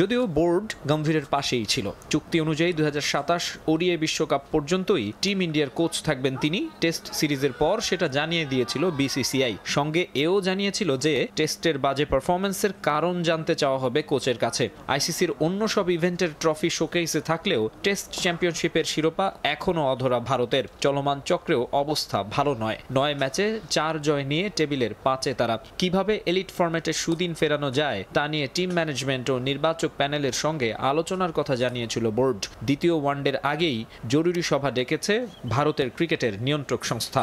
যদিও বোর্ড গম্ভীরের পাশেই ছিল। চুক্তি অনুযায়ী 2027 ওডিআই বিশ্বকাপ পর্যন্তই টিম ইন্ডিয়ার কোচ থাকবেন তিনি। টেস্ট সিরিজের পর সেটা জানিয়ে দিয়েছিল বিসিসিআই। সঙ্গে এও জানিয়েছিল যে টেস্টের বাজে পারফরম্যান্সের কারণ জানতে চাওয়া হবে কোচের কাছে। আইসিসির অন্য সব ইভেন্টের ট্রফি শোকেসে থাকলেও টেস্ট চ্যাম্পিয়নশিপের শিরোপা এখনও অধরা ভারতের। চলমান চক্রেও অবস্থা ভালো নয়। 9 ম্যাচে 4 জয় নিয়ে টেবিলের 5-এ তারা। কিভাবে এলিট ফরম্যাটে সুদিন ফেরানো যায় তা নিয়ে টিম ম্যানেজমেন্ট ও নির্বাচক প্যানেলের সঙ্গে আলোচনার কথা জানিয়েছিল বোর্ড। দ্বিতীয় ওয়ানডের আগেই জরুরি সভা ডেকেছে ভারতের ক্রিকেটের নিয়ন্ত্রক সংস্থা।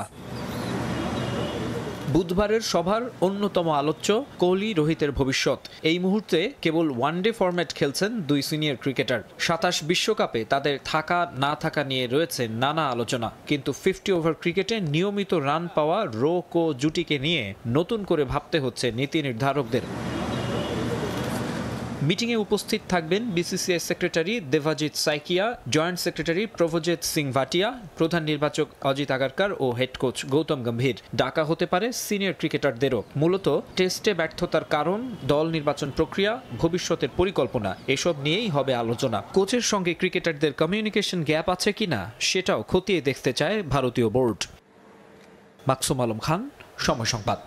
বুধবারের সভার অন্যতম আলোচ্য কোহলি রোহিতের ভবিষ্যৎ। এই মুহূর্তে কেবল ওয়ানডে ফরম্যাট খেলছেন 2 সিনিয়র ক্রিকেটার। 27 বিশ্বকাপে তাদের থাকা না থাকা নিয়ে রয়েছে নানা আলোচনা। কিন্তু 50 ওভার ক্রিকেটে নিয়মিত রান পাওয়া রোক ও জুটিকে নিয়ে নতুন করে ভাবতে হচ্ছে নীতি নির্ধারকদের। মিটিংয়ে উপস্থিত থাকবেন BCCI secretary Devajit Saikia, joint secretary Prabhjit Singh Bhatia, প্রধান নির্বাচক অজিত আগারকার ও হেড কোচ গৌতম গম্ভীর। ডাকা হতে পারে সিনিয়র ক্রিকেটারদেরও। মূলত টেস্টে ব্যর্থতার কারণ, দল নির্বাচন প্রক্রিয়া, ভবিষ্যতের পরিকল্পনা এসব নিয়েই হবে আলোচনা। কোচের সঙ্গে ক্রিকেটারদের কমিউনিকেশন গ্যাপ আছে কিনা সেটাও খতিয়ে দেখতে চায় ভারতীয় বোর্ড। মাকসুম আলম খান, সময় সংবাদ।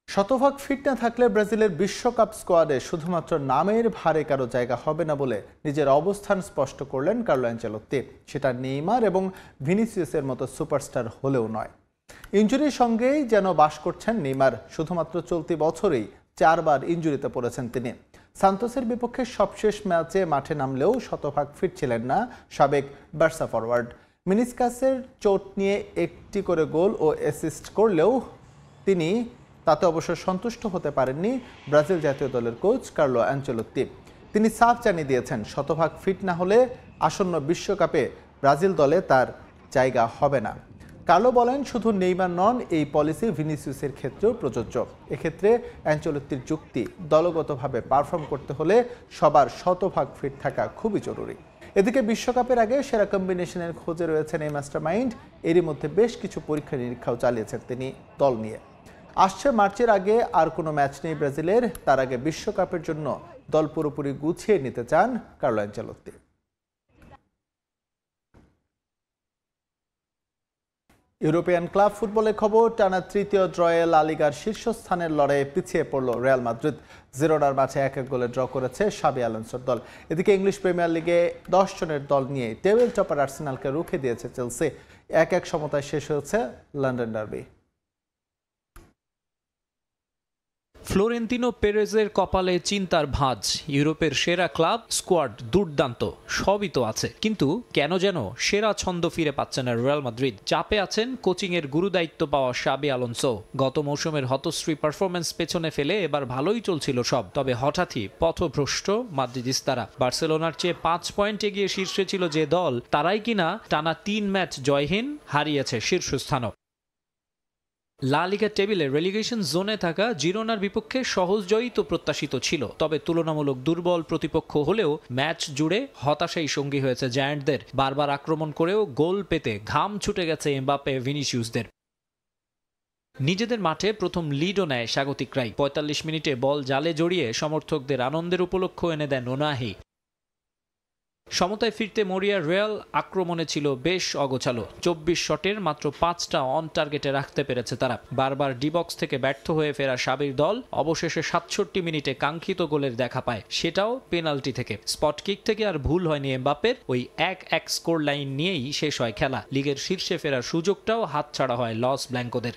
শতভাগ ফিট না থাকলে ব্রাজিলের বিশ্বকাপ স্কোয়াডে শুধুমাত্র নামের ভারে কারো জায়গা হবে না বলে নিজের অবস্থান স্পষ্ট করলেন কার্লো আনচেলত্তি। সেটা নেইমার এবং ভিনিসিয়াসের মতো সুপারস্টার হলেও নয়। ইনজুরির সঙ্গেই যেন বাস করছেন নেইমার। শুধুমাত্র চলতি বছরেই 4 বার ইনজুরিতে পড়েছেন তিনি। সান্তোসের বিপক্ষে সবশেষ ম্যাচে মাঠে নামলেও শতভাগ ফিট ছিলেন না সাবেক বার্সা ফরওয়ার্ড। মিনিসকাসের চোট নিয়ে একটি করে গোল ও অ্যাসিস্ট করলেও তিনি তাতে অবশ্য সন্তুষ্ট হতে পারেননি ব্রাজিল জাতীয় দলের কোচ কার্লো আনচেলত্তি। তিনি সাফ জানিয়ে দিয়েছেন, শতভাগ ফিট না হলে আসন্ন বিশ্বকাপে ব্রাজিল দলে তার জায়গা হবে না। কার্লো বলেন, শুধু নেইমার নন, এই পলিসি ভিনিসিয়াসের ক্ষেত্রেও প্রযোজ্য। এক্ষেত্রে আনচেলত্তির যুক্তি, দলগতভাবে পারফর্ম করতে হলে সবার শতভাগ ফিট থাকা খুবই জরুরি। এদিকে বিশ্বকাপের আগে সেরা কম্বিনেশনের খোঁজে রয়েছেন এই মাস্টারমাইন্ড। এরই মধ্যে বেশ কিছু পরীক্ষা নিরীক্ষাও চালিয়েছেন তিনি দল নিয়ে। আসছে মার্চের আগে আর কোনো ম্যাচ নেই ব্রাজিলের। তার আগে বিশ্বকাপের জন্য দল পুরোপুরি গুছিয়ে নিতে চান কার্লো আনচেলত্তি। ইউরোপিয়ান ক্লাব ফুটবলের খবর। টানা তৃতীয় ড্রয়ে লা লিগার শীর্ষস্থানের লড়াইয়ে পিছিয়ে পড়ল রিয়াল মাদ্রিদ। জিরোনার মাঠে 1-1 গোলে ড্র করেছে শাবি আলোনসোর দল। এদিকে ইংলিশ প্রিমিয়ার লিগে 10 জনের দল নিয়ে টেবিল টপার আর্সেনালকে রুখে দিয়েছে চেলসি। 1-1 সমতায় শেষ হয়েছে লন্ডন ডার্বি। ফ্লোরেন্তিনো পেরেজের কপালে চিন্তার ভাঁজ। ইউরোপের সেরা ক্লাব, স্কোয়াড দুর্দান্ত, সবই তো আছে, কিন্তু কেন যেন সেরা ছন্দ ফিরে পাচ্ছে না রিয়াল মাদ্রিদ। চাপে আছেন কোচিংয়ের গুরুদায়িত্ব পাওয়া শাবি আলোনসো। গত মৌসুমের হতশ্রী পারফরম্যান্স পেছনে ফেলে এবার ভালোই চলছিল সব, তবে হঠাৎই পথভ্রষ্ট মাদ্রিদিস্তারা। বার্সেলোনার চেয়ে 5 পয়েন্ট এগিয়ে শীর্ষে ছিল যে দল, তারাই কিনা টানা 3 ম্যাচ জয়হীন, হারিয়েছে শীর্ষস্থানও। লা লিগা টেবিলে রেলিগেশন জোনে থাকা জিরোনার বিপক্ষে সহজ জয়ই তো প্রত্যাশিত ছিল, তবে তুলনামূলক দুর্বল প্রতিপক্ষ হলেও ম্যাচ জুড়ে হতাশাই সঙ্গী হয়েছে জায়ান্টদের। বারবার আক্রমণ করেও গোল পেতে ঘাম ছুটে গেছে এমবাপ্পে, ভিনিসিয়াসদের। নিজেদের মাঠে প্রথম লিডও নেয় স্বাগতিকরাই। 45 মিনিটে বল জালে জড়িয়ে সমর্থকদের আনন্দের উপলক্ষ এনে দেন ওনাহি। সমতায় ফিরতে মরিয়া রিয়াল আক্রমণে ছিল বেশ অগোছালো। 24 শটের মাত্র 5টা অন টার্গেটে রাখতে পেরেছে তারা। বারবার ডিবক্স থেকে ব্যর্থ হয়ে ফেরা শাবির দল অবশেষে 67 মিনিটে কাঙ্ক্ষিত গোলের দেখা পায়, সেটাও পেনাল্টি থেকে। স্পট কিক থেকে আর ভুল হয়নি এমবাপ্পের। ওই 1-1 স্কোর লাইন নিয়েই শেষ হয় খেলা। লিগের শীর্ষে ফেরার সুযোগটাও হাতছাড়া হয় লস ব্ল্যাঙ্কোদের।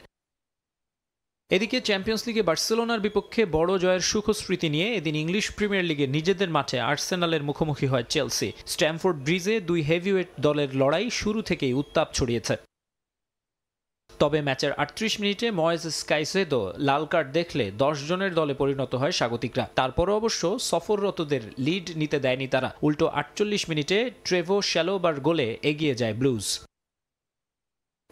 এদিকে চ্যাম্পিয়ন্স লিগে বার্সেলোনার বিপক্ষে বড় জয়ের সুখস্মৃতি নিয়ে এদিন ইংলিশ প্রিমিয়ার লিগে নিজেদের মাঠে আর্সেনালের মুখোমুখি হয় চেলসি। স্ট্যামফোর্ড ব্রিজে 2 হেভিওয়েট দলের লড়াই শুরু থেকেই উত্তাপ ছড়িয়েছে। তবে ম্যাচের 38 মিনিটে ময়েস কাইসেদো লাল কার্ড দেখলে 10 জনের দলে পরিণত হয় স্বাগতিকরা। তারপরও অবশ্য সফররতদের লিড নিতে দেয়নি তারা, উল্টো 48 মিনিটে ট্রেভো শ্যালোবার গোলে এগিয়ে যায় ব্লুজ।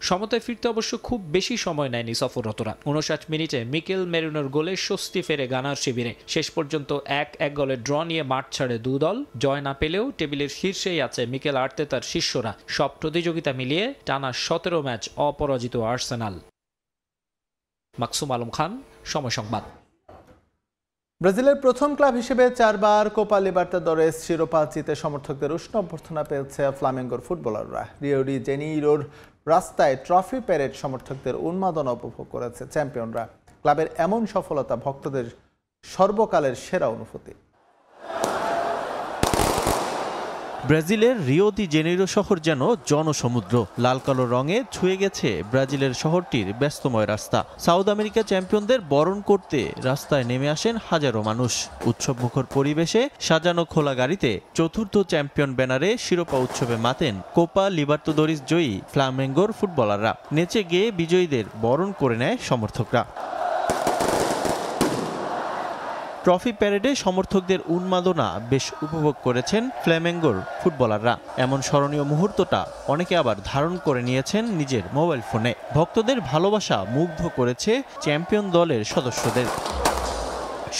সমতায় ফিরতে অবশ্য খুব বেশি সময় নেয়নি সফররতরা। 59 মিনিটে মিকেল মেরিনোর গোলে স্বস্তি ফেরে গানার শিবিরে। শেষ পর্যন্ত 1-1 গোলে ড্র নিয়ে মাঠ ছাড়ে দু দল। জয় না পেলেও টেবিলের শীর্ষেই আছে মিকেল আর্তেতার শিষ্যরা। সব প্রতিযোগিতা মিলিয়ে টানা 17 ম্যাচ অপরাজিত আর্সেনাল। মাকসুম আলম খান, সময় সংবাদ। ব্রাজিলের প্রথম ক্লাব হিসেবে 4 বার কোপা লিবার্তাদোরেস শিরোপা জিতে সমর্থকদের উষ্ণ অভ্যর্থনা পেয়েছে ফ্লামেঙ্গোর ফুটবলাররা। রিও ডি জেনিরোর রাস্তায় ট্রফি প্যারেড সমর্থকদের উন্মাদনা উপভোগ করেছে চ্যাম্পিয়নরা। ক্লাবের এমন সফলতা ভক্তদের সর্বকালের সেরা অনুভূতি। ব্রাজিলের রিও দি জেনেরো শহর যেন জনসমুদ্র। লাল কালো রঙে ছুঁয়ে গেছে ব্রাজিলের শহরটির ব্যস্তময় রাস্তা। সাউথ আমেরিকা চ্যাম্পিয়নদের বরণ করতে রাস্তায় নেমে আসেন হাজারো মানুষ। উৎসবমুখর পরিবেশে সাজানো খোলা গাড়িতে চতুর্থ চ্যাম্পিয়ন ব্যানারে শিরোপা উৎসবে মাতেন কোপা লিবার্তাদোরিস জয়ী ফ্লামেঙ্গোর ফুটবলাররা। নেচে গেয়ে বিজয়ীদের বরণ করে নেয় সমর্থকরা। ট্রফি প্যারেডে সমর্থকদের উন্মাদনা বেশ উপভোগ করেছেন ফ্লামেঙ্গোর ফুটবলাররা। এমন স্মরণীয় মুহূর্তটা অনেকে আবার ধারণ করে নিয়েছেন নিজের মোবাইল ফোনে। ভক্তদের ভালোবাসা মুগ্ধ করেছে চ্যাম্পিয়ন দলের সদস্যদের।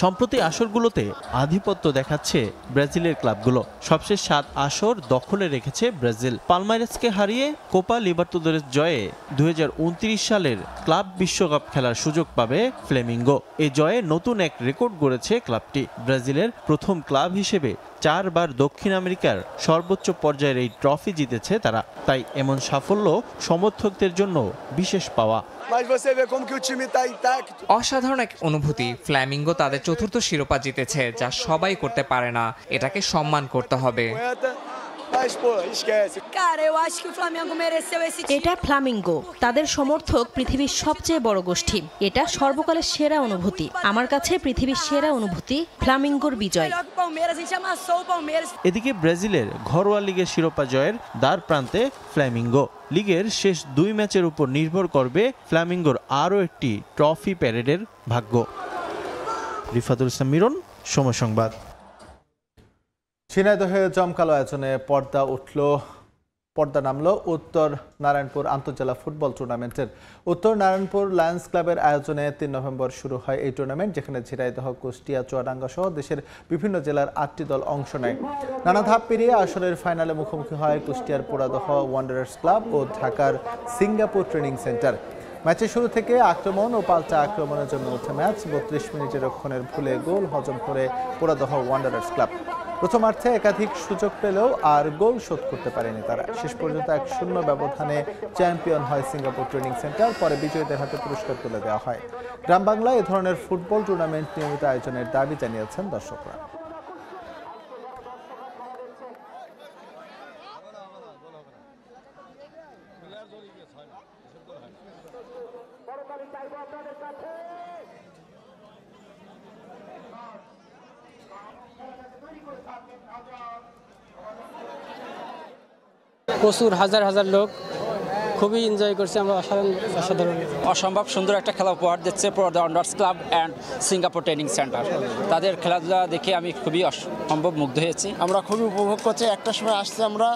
সম্প্রতি আসরগুলোতে আধিপত্য দেখাচ্ছে ব্রাজিলের ক্লাবগুলো। সবশেষ 7 আসর দখলে রেখেছে ব্রাজিল। পালমাইরাসকে হারিয়ে কোপা লিবার্তাদোরেস জয়ে 2029 সালের ক্লাব বিশ্বকাপ খেলার সুযোগ পাবে ফ্লেমিঙ্গো। এই জয়ে নতুন এক রেকর্ড গড়েছে ক্লাবটি। ব্রাজিলের প্রথম ক্লাব হিসেবে 4 বার দক্ষিণ আমেরিকার সর্বোচ্চ পর্যায়ের এই ট্রফি জিতেছে তারা। তাই এমন সাফল্য সমর্থকদের জন্য বিশেষ পাওয়া। অসাধারণ এক অনুভূতি। ফ্ল্যামিঙ্গো তাদের চতুর্থ শিরোপা জিতেছে, যা সবাই করতে পারে না। এটাকে সম্মান করতে হবে। এটা ফ্লামিঙ্গো, তাদের সমর্থক পৃথিবীর সবচেয়ে বড় গোষ্ঠী। এটা সর্বকালের সেরা অনুভূতি। আমার কাছে পৃথিবীর সেরা অনুভূতি ফ্লামিঙ্গোর বিজয়। এদিকে ব্রাজিলের ঘরোয়া লিগের শিরোপা জয়ের দ্বার প্রান্তে ফ্লামিঙ্গো। লিগের শেষ 2 ম্যাচের উপর নির্ভর করবে ফ্লামিঙ্গোর আরও একটি ট্রফি প্যারেডের ভাগ্য। রিফাতুল ইসলাম মিরন, সময় সংবাদ। ঝিনাইদহে জমকালো আয়োজনে পর্দা নামলো উত্তর নারায়ণপুর আন্তঃজেলা ফুটবল টুর্নামেন্টের। উত্তর নারায়ণপুর লায়ন্স ক্লাবের আয়োজনে 3 নভেম্বর শুরু হয় এই টুর্নামেন্ট, যেখানে ঝিনাইদহ, কুষ্টিয়া, চুয়াডাঙ্গা সহ দেশের বিভিন্ন জেলার 8টি দল অংশ নেয়। নানা ধাপ পেরিয়ে আসরের ফাইনালে মুখোমুখি হয় কুষ্টিয়ার পোড়াদহ ওয়ান্ডারার্স ক্লাব ও ঢাকার সিঙ্গাপুর ট্রেনিং সেন্টার। ম্যাচের শুরু থেকে আক্রমণ ও পাল্টা আক্রমণের জন্য ওঠে ম্যাচ। 32 মিনিটের রক্ষণের ভুলে গোল হজম করে পোড়াদহ ওয়ান্ডারার্স ক্লাব। প্রথমার্ধে একাধিক সুযোগ পেলেও আর গোল শোধ করতে পারেনি তারা। শেষ পর্যন্ত 1-0 ব্যবধানে চ্যাম্পিয়ন হয় সিঙ্গাপুর ট্রেনিং সেন্টার। পরে বিজয়ীদের হাতে পুরস্কার তুলে দেওয়া হয়। গ্রাম বাংলায় এ ধরনের ফুটবল টুর্নামেন্ট নিয়মিত আয়োজনের দাবি জানিয়েছেন দর্শকরা। প্রচুর হাজার হাজার লোক খুবই এনজয় করছে। আমরা অসাধারণ অসম্ভব সুন্দর একটা খেলা উপহার দিচ্ছে Poradaha Wanderers club and Singapore training centre. তাদের খেলাধুলা দেখে আমি খুবই অসম্ভব মুগ্ধ হয়েছি। আমরা খুবই উপভোগ করছি। একটা সময় আসছে, আমরা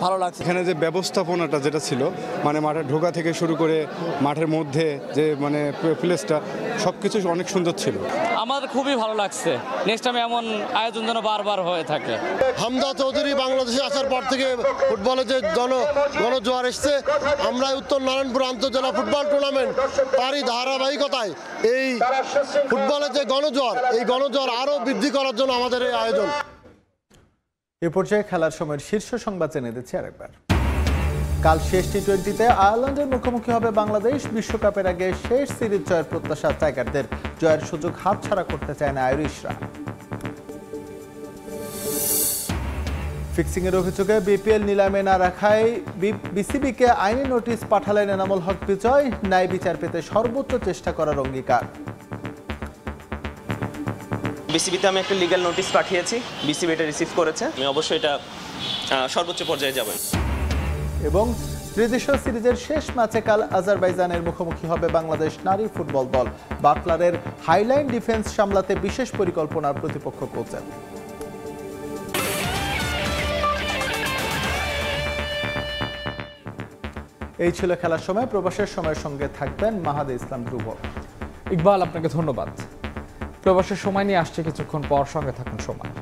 ভালো লাগছে। এখানে যে ব্যবস্থাপনাটা যেটা ছিল, মানে মাঠের ঢোকা থেকে শুরু করে মাঠের মধ্যে যে মানে প্লেসটা, সব কিছু অনেক সুন্দর ছিল। আমাদের খুবই ভালো লাগছে। নেক্সট টাইম এমন আয়োজন যেন বারবার হয়ে থাকে। হামজা চৌধুরী বাংলাদেশে আসার পর থেকে ফুটবলে যে গণজোয়ার এসছে, আমরা উত্তর নারায়ণপুর আন্তঃজেলা ফুটবল টুর্নামেন্ট তারই ধারাবাহিকতায় এই ফুটবলের যে গণজোয়ার, এই গণজোয়ার আরও বৃদ্ধি করার জন্য আমাদের এই আয়োজন। এ পর্যায়ে খেলার সময়ের শীর্ষ সংবাদ জেনে দিচ্ছি আরেকবার। কাল শেষ টি-20তে আয়ারল্যান্ডের মুখোমুখি হবে বাংলাদেশ। বিশ্বকাপের আগে শেষ সিরিজ জয়ের প্রত্যাশা টাইগারদের। জয়ের সুযোগ হাতছাড়া করতে চায় না আইরিশরা। ফিক্সিংয়ের অভিযোগে বিপিএল নিলামে না রাখায় বিসিবিকে আইনি নোটিশ পাঠালেন এনামুল হক বিজয়। ন্যায় বিচার পেতে সর্বোচ্চ চেষ্টা করার অঙ্গীকার। বিসিবিতে আমি একটা লিগ্যাল নোটিশ পাঠিয়েছি, বিসিবি এটা রিসিভ করেছে। আমি অবশ্যই এটা সর্বোচ্চ পর্যায়ে যাব। এবং ত্রিদেশীয় সিরিজের শেষ ম্যাচে কাল আজারবাইজানের মুখোমুখি হবে বাংলাদেশ নারী ফুটবল দল। বাটলারের হাইলাইন ডিফেন্স সামলাতে বিশেষ পরিকল্পনার প্রতিপক্ষ কোচের। এই ছিল খেলার সময়। প্রবাসের সময়ের সঙ্গে থাকবেন মাহাদে ইসলাম ধ্রুব। ইকবাল, আপনাকে ধন্যবাদ। প্রবাসের সময় নিয়ে আসছে কিছুক্ষণ পর, সঙ্গে থাকুন সময়।